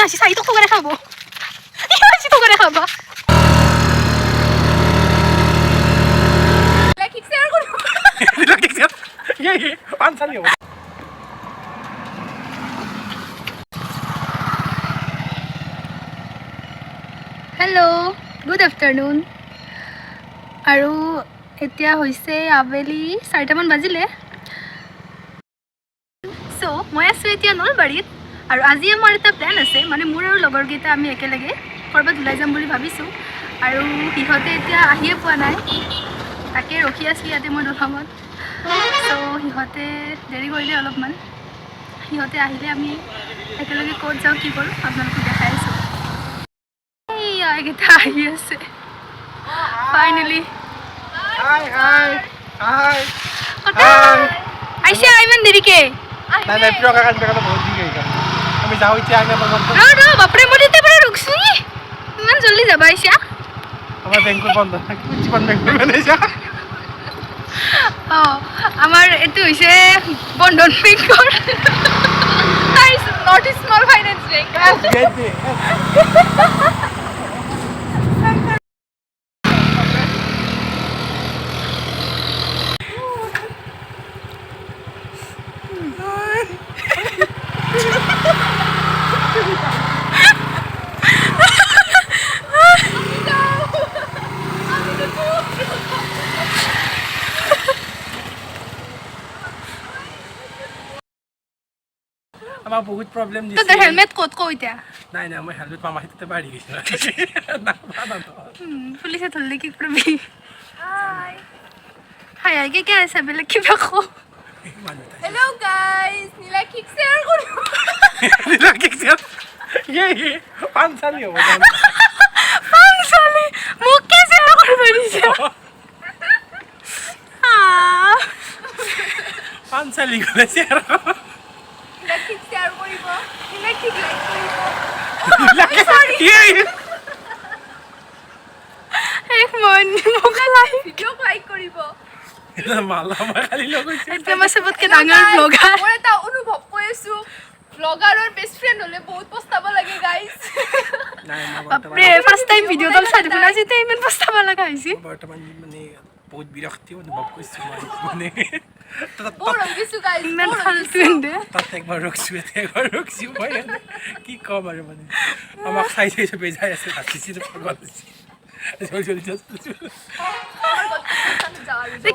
si Sai ito ko na kabo. Si to na kaba. Like share ko. Like share. Ye answer yo. Hello, good afternoon. আৰু এতিয়া হৈছে আবেলি 4টা মান বাজিলে। সো মই আছো এতিয়া নলবাৰীত আৰু আজি আমাৰ এটা প্ল্যান আছে মানে মোৰ আৰু লগৰ গীতা আমি একেলগে কৰবাত ওলাই যাম বুলি ভাবিছো আৰু ইহঁতে এতিয়া আহিয়ে পোৱা নাই তাকে ৰখি আছো ইয়াতে মই দোকানত সো ইহঁতে দেৰি কৰিলে অলপমান ইহঁতে আহিলে আমি একেলগে ক'ত যাওঁ কি কৰোঁ আপোনালোকক দেখাই আছো এইয়া গীতা আহি আছে ফাইনেলি Hi. আইসা আইমান দেরিকে নাই নাই প্রিয় কাকা কাকা তো বহুত দিকে গেল আমি যাও ইচ্ছা আগে পর্যন্ত নো বাপরে মরিতে পারে রুকছি ইমান জলদি যাবা আইসা আমার ব্যাংক বন্ধ কি জীবন ব্যাংক মানে যা আমার এটো হইছে বন্ধন ব্যাংকর nice not small finance bank আমার বহুত প্রবলেম দিছে তো হেলমেট কোত কইতা নাই না মই হেলমেট মামা হিতে বাড়ি গেছে না বাবা তো পুলিশে ধরলে কি করবি হাই আগে কে আছে বেলে কি রাখো হ্যালো গাইস নীলাক্ষী শেয়ার করো নীলাক্ষী শেয়ার ये পাঁচসালি হবে পাঁচসালি মুখে শেয়ার করবে দিছে পাঁচসালি করে শেয়ার নীলাক্ষী শেয়ার করিব নীলাক্ষী লাইক করিব সরি এক মন মুখে লাইক ভিডিও লাইক করিব এটা মালা খালি লগ হইছে এটা আমার সবতকে ডাঙৰ ব্লগাৰ মই এটা অনুভৱ কৰিছো ব্লগাৰৰ বেষ্ট ফ্ৰেন্ড হলে বহুত পস্তাব লাগে গাইস নাই না বাপৰে ফার্স্ট টাইম ভিডিও দল চাই দেখুন আজি তে ইমান পস্তাব লাগা হৈছে বৰ্তমান মানে বহুত বিৰক্তি অনুভৱ কৰিছো মানে বৰ ৰঙিছো গাইস ইমান ফালতু এন্দে তাত একবাৰ ৰখছো মই কি কম আৰু মানে আমাক চাই চবে যাই আছে ভাবিছি পাগল জলদি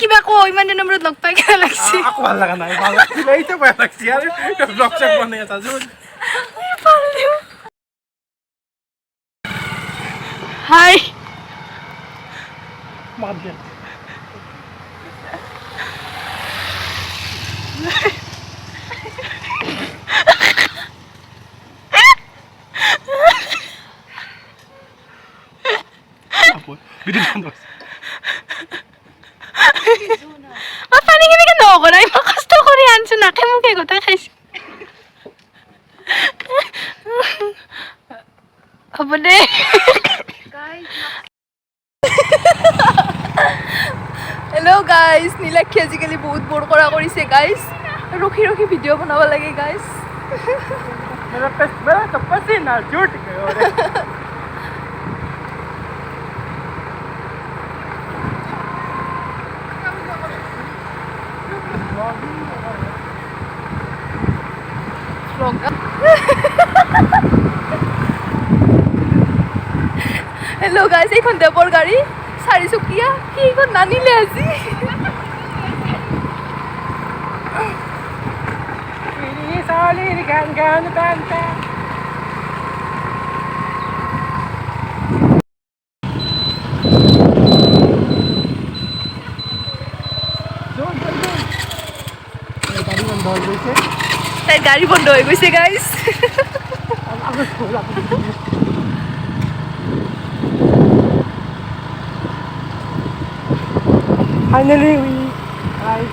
কিবা কো ইমান দিনৰ মূৰত লগ পাই কেনে লাগছি আকৌ ভাল লগা নাই ভাল লাগছি এইটো বেয়া লাগছি আৰু ব্লগ চেক বনাই আছে জোন হাই মাত দিয়া ভিডিও বন্ধ পানী কেনেকে নকৰাই মই কষ্ট কৰি আনছো নাকে মুখে গোটাই খাইছো হ'ব দে হেল্ল' গাইস নীলাক্ষী আজিকালি বহুত বৰ কৰা কৰিছে গাইস ৰখি ৰখি ভিডিঅ' বনাব লাগে গাইস मेरा तो पसीना छूट गया হেল্ল' গাইস এইখন দেৱৰ গাড়ী চাৰিচকীয়া সেইখন নানিলে আজি তাইৰ গাড়ী বন্ধ হৈ গৈছে guys Finally we guys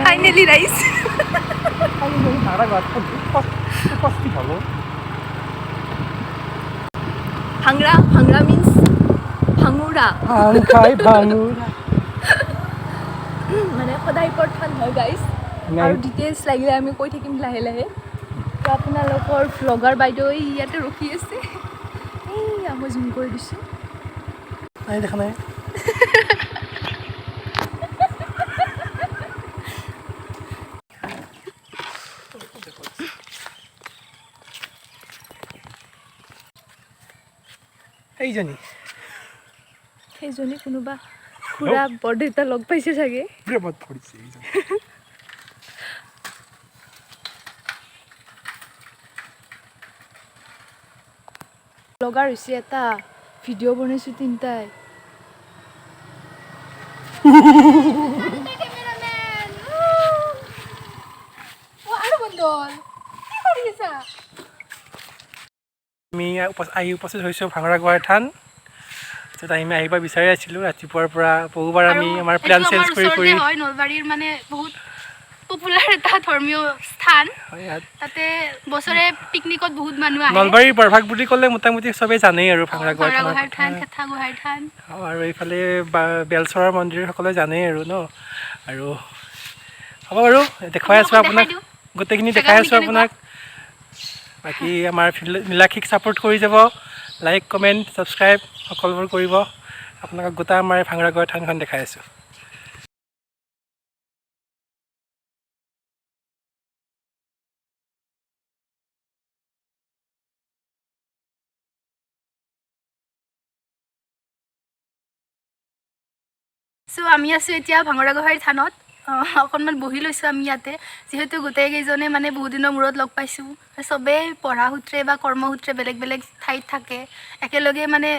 finally ৰাইজ finally ভাড়া ঘৰ পস্তি হলো ভাংৰা ভাংৰা মিন্স ভাঙুৰা ভাং খাই ভাঙুৰা মানে সদায় প্ৰধান হয় গাইজ আৰু ডিটেইলছ লাগিলে আমি কৈ থাকিম লাহে লাহে তো আপোনালোকৰ ভ্লগাৰ বাইদেউ ইয়াতে ৰখি আছে এইয়া মই জুম কৰি দিছোঁ নাই দেখা নাই এইজনী সেইজনী কোনোবা খুৰা বৰদেউতা লগ পাইছে চাগে প্ৰেমত পৰিছে এইজনী ব্লগাৰ হৈছে এটা ভিডিঅ' বনাইছোঁ তিনিটাই আমি আহি উপস্থিত হৈছোঁ ভাঙৰা গুহাৰ থান য'ত আমি আহিব বিচাৰি আছিলোঁ ৰাতিপুৱাৰ পৰা বহুবাৰ আমি আমাৰ প্লেন চেঞ্জ কৰি কৰি হয় নলবাৰীৰ মানে বহুত পপুলাৰ এটা ধৰ্মীয় স্থান তাতে বছৰে পিকনিকত বহুত মানুহ আহে নলবাৰীৰ বৰভাগ বুলি ক'লে মোটামুটি চবেই জানেই আৰু ভাঙৰা গুহাৰ থান থেথা গুহাৰ থান আৰু এইফালে বেলচৰৰ মন্দিৰ সকলোৱে জানেই আৰু ন আৰু হ'ব বাৰু দেখুৱাই আছোঁ আপোনাক গোটেইখিনি দেখাই আছোঁ আপোনাক বাকী আমাৰ নীলাক্ষীক ছাপোৰ্ট কৰি যাব লাইক কমেণ্ট ছাবস্ক্ৰাইব সকলোবোৰ কৰিব আপোনালোকক গোটেই আমাৰ ভাঙৰা গুহাৰ থানখন দেখাই আছোঁ চ' আমি আছোঁ এতিয়া ভাঙৰা গুহাৰ থানত অকণমান বহি লৈছোঁ আমি ইয়াতে যিহেতু গোটেইকেইজনে মানে বহুত দিনৰ মূৰত লগ পাইছোঁ চবেই পঢ়া সূত্ৰে বা কৰ্মসূত্ৰে বেলেগ বেলেগ ঠাইত থাকে একেলগে মানে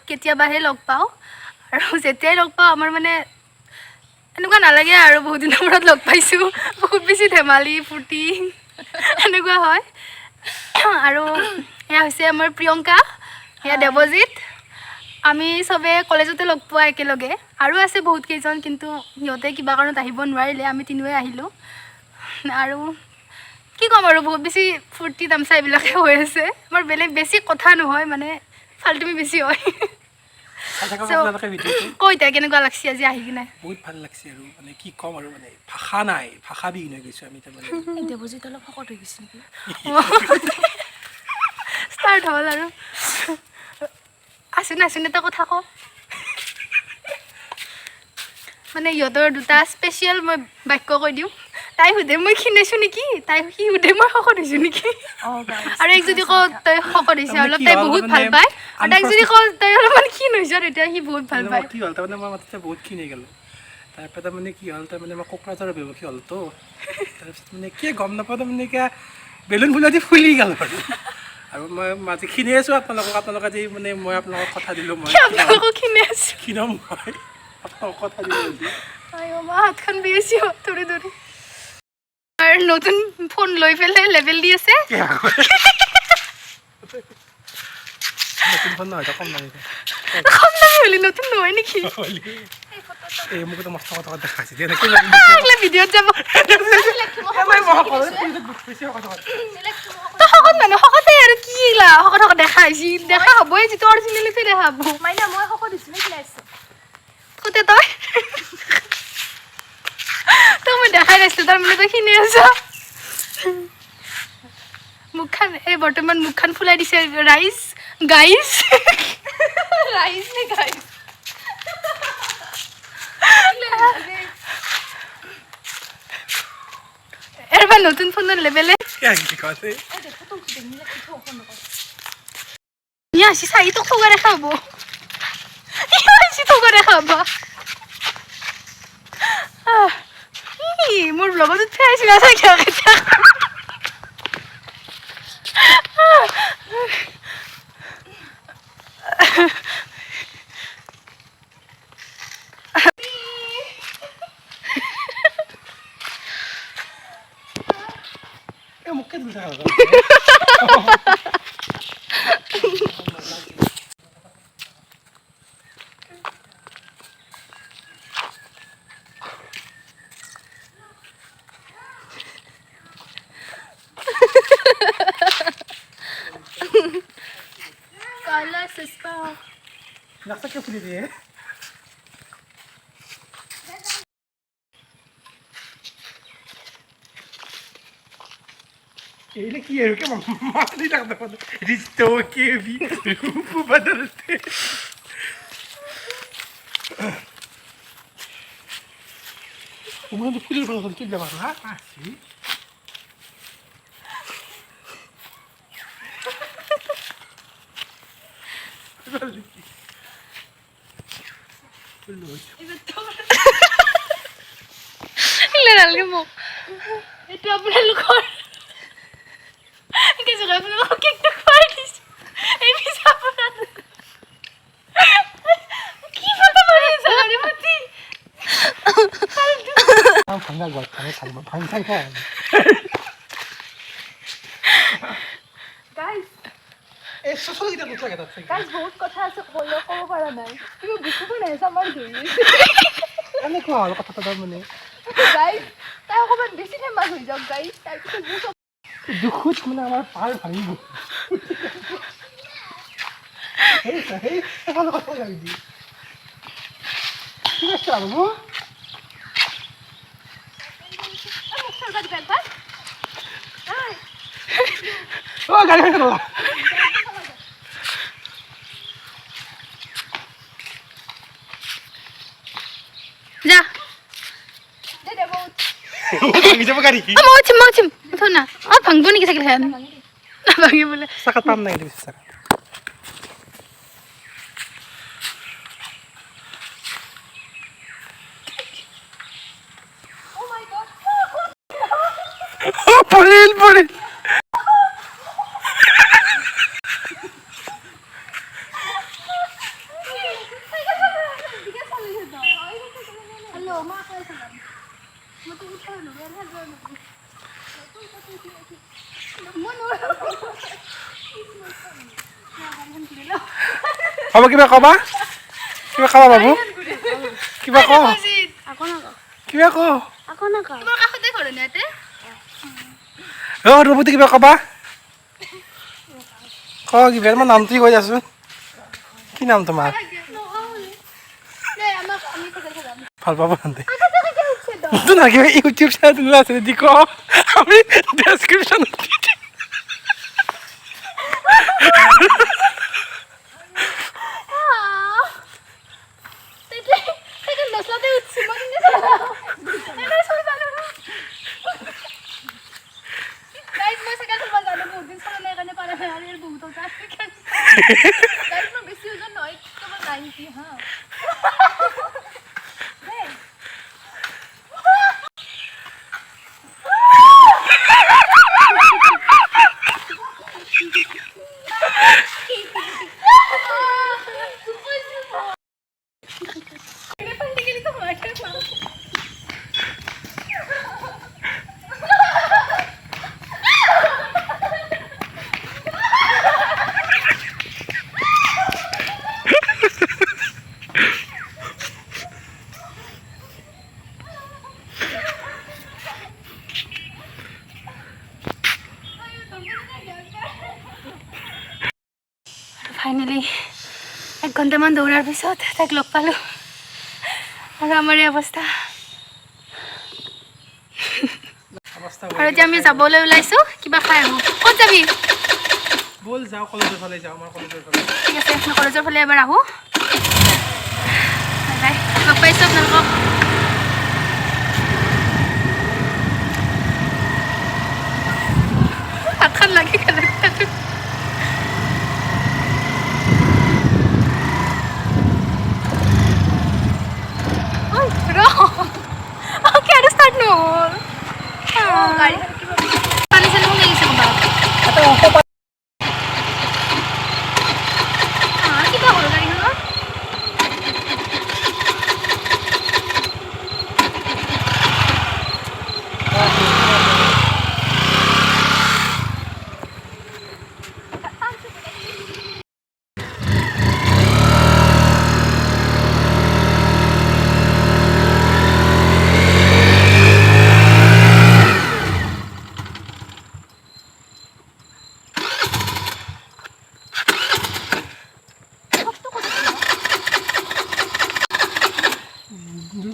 কেতিয়াবাহে লগ পাওঁ আৰু যেতিয়াই লগ পাওঁ আমাৰ মানে এনেকুৱা নালাগে আৰু বহুত দিনৰ মূৰত লগ পাইছোঁ বহুত বেছি ধেমালি ফূৰ্তি এনেকুৱা হয় আৰু এয়া হৈছে আমাৰ প্ৰিয়ংকা এয়া দেৱজিত আমি চবে কলেজতে লগ পোৱা একেলগে আৰু আছে বহুত কেইজন কিন্তু সিহঁতে কিবা কাৰণত আহিব নোৱাৰিলে আমি তিনিওৱে আহিলোঁ আৰু কি ক'ম আৰু বহুত বেছি ফূৰ্তি তামচা এইবিলাকে হৈ আছে আমাৰ বেলেগ বেছি কথা নহয় মানে ফাল্টুমি বেছি হয় কৈ এতিয়া কেনেকুৱা লাগছে আজি আহি কিনে বহুত ভাল লাগছে আৰু মানে কি ক'ম আৰু মানে ভাষা নাই ভাষাবিহীন হৈ গৈছোঁ আমি তাৰমানে দেৱজিত অলপ শকত হৈ গৈছে নেকি ষ্টাৰ্ট হ'ল আৰু আছোন এটা কথা কওঁ মানে ইহঁতৰ দুটা স্পেচিয়েল মই বাক্য কৈ দিওঁ তাই সোধে মই ক্ষীণাইছোঁ নেকি সি সোধে মই শকত হৈছোঁ নেকি আৰু এক যদি কওঁ তই শকত হৈছে অলপ তাই বহুত ভাল পায় আৰু তাইক যদি কওঁ তই অলপমান ক্ষীণ হৈছ তেতিয়া সি বহুত ভাল পায় কি হ'ল তাৰমানে মই মাত্ৰতে বহুত ক্ষীণ হৈ গ'লোঁ তাৰপৰা তাৰমানে কি হ'ল তাৰমানে মই কোকৰাঝাৰৰ ব্যৱসায়ী হ'লতো তাৰপিছত মানে কি গম নাপাওঁ তাৰমানে কিয় বেলুন ফুলেদি ফুলি গ'ল আৰু মই মাজে ক্ষীণাই আছোঁ আপোনালোকক আজি মানে মই আপোনালোকক কথা দিলোঁ মই ক্ষীণম মই আপোনালোকক কথা দিলোঁ হাতখন বেছি ধৰি ধৰি আৰু নতুন ফোন লৈ পেলাই লেভেল দি আছে নতুন ফোন নহয় কম দামী কম দামী হ'লি নতুন নহয় নেকি এই মোক এটা মস্ত কথা দেখাইছে ভিডিঅ'ত যাব শকত মানুহ শকতে আৰু কি শকত দেখাইছি দেখা হ'বই যিটো অৰিজিনেলিটি দেখা হ'ব মাইনা মই শকত হৈছোঁ নে ক্ষীণাইছোঁ কোতে তই মই দেখাই নাছিলো তাৰমানে তই ক্ষীণাই আছ মুখখন এই বৰ্তমান মুখখন ফুলাই দিছে গাইজ নে গাইজ এবাৰ নতুন ফোনৰ লেভেলে আসি চাই তোক ঠগা দেখা হব ঠগা দেখা হব মোৰ ব্লগত উঠি আহিছিল মুখে দুটা কালা চেষ্টা নাচাকে ফুলি দিয়ে ये की है क्या मारने लगता है रिश्तों के भी रूप बदलते उन्होंने पूरे बदल के जमा रहा है এইটো আপোনালোকৰ কি জগা আপোনালোকক কেকটো খুৱাই দিছোঁ এই পিছে আপোনালোক কি ফটো মাৰি আছে গাড়ী পাতি ভাঙা গল ভাঙা খাই গাইজ এই সসল কিটা দুটা কথা আছে গাইজ বহুত কথা আছে ক'ব পৰা নাই তুমি বুজিব নাই আমাৰ ধৰি এনে কোৱা আৰু কথাটা মানে গাইজ তাই অকণমান বেছি ফেমাছ হৈ যাওক গাইজ তাৰপিছত বহুত দুখুত মানে আমাৰ পাৰ ভাঙিব সেই ভালো কথা লাগি দি কি আছে বাবু ও গাড়ি ফেলে দাও যা ভাঙি যাব গাড়ি কি মচিম থ না ভাঙব নেকি চাইকেল খান ভাঙি বোলে চাকা পাম নাই দিছে চাকা পড়িল হ'ব কিবা কবা বাবু কিবা ক কিবা ক তোমাৰ কাষতে ঘৰ নেতে ৰবতি কিবা কবা ক কিবা তোমাৰ নামটো কৈ যাচোন কি নাম তোমাৰ ভাল পাব নান্তে না কিবা ইউটিউব চেনেল আছে যদি ক আমি ডেসক্রিপশন বেছি ওজন নহয় তোমাৰ 90 হা ফাইনেলি 1 ঘণ্টামান দৌৰাৰ পিছত তাইক লগ পালোঁ আৰু আমাৰ এই অৱস্থা আৰু এতিয়া আমি যাবলৈ ওলাইছোঁ কিবা খাই আহোঁ ক'ত যাবি বল যাও কলেজৰ ফালে যাও আমাৰ কলেজৰ ফালে ঠিক আছে মই কলেজৰ ফালে এবাৰ আহোঁ বাই লগ পাইছোঁ আপোনালোকক হাতখন লাগি গ'ল পানী চানী লাগিছে ক'ৰবাত কিবা হ'ল গাড়ীখনৰ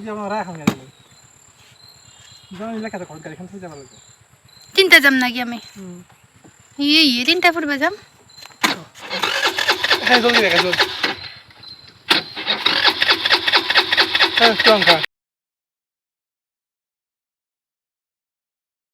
যাব নোৱাৰা এখন গাড়ী লৈ যাওঁ এইবিলাক ঘৰত গাড়ীখন থৈ যাব লাগিব তিনিটা যাম নেকি আমি তিনিটা ফুৰিব যাম জলদি দেখা জলদি